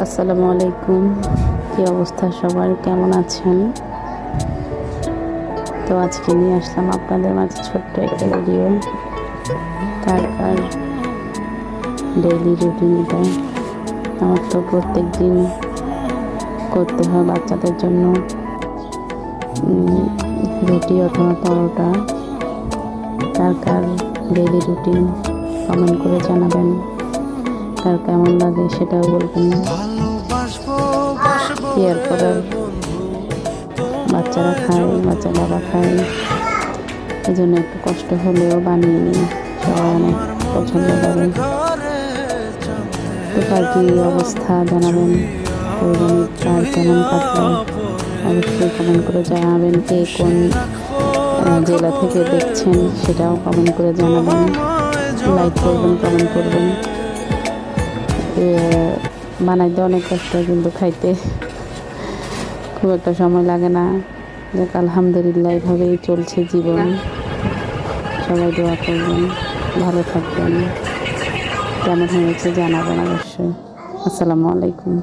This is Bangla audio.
আসসালামু আলাইকুম। কী অবস্থা সবার, কেমন আছেন? তো আজকে নিয়ে আসলাম আপনাদের মাঝে ছোট্ট একটা ভিডিও। কার কার ডেইলি রুটিন এটা। আমার তো প্রত্যেক দিন করতে হয় বাচ্চাদের জন্য রুটি অথবা পরোটা। কার কার ডেইলি রুটিন কমেন্ট করে জানাবেন। কার কেমন লাগে সেটাও বলবেন। কেয়ার করার, বাচ্চারা খায়, বাচ্চা বাবা খায়, এই জন্য একটু কষ্ট হলেও বানিয়ে নিই, সবাই অনেক পছন্দ করে। তো কার কী অবস্থা জানাবেন, কার কেমন কাটলো অবশ্যই কমেন্ট করে জানাবেন। কে কোন জেলা থেকে দেখছেন সেটাও কমেন্ট করে জানাবেন। লাইক করবেন, কমেন্ট করবেন। বানাইতে অনেক কষ্ট, কিন্তু খাইতে খুব একটা সময় লাগে না। দেখ আলহামদুলিল্লাহ, এভাবেই চলছে জীবন। সবাই দোয়া করবেন, ভালো থাকবেন। কেমন হয়েছে জানাবেন অবশ্যই। আসসালামু আলাইকুম।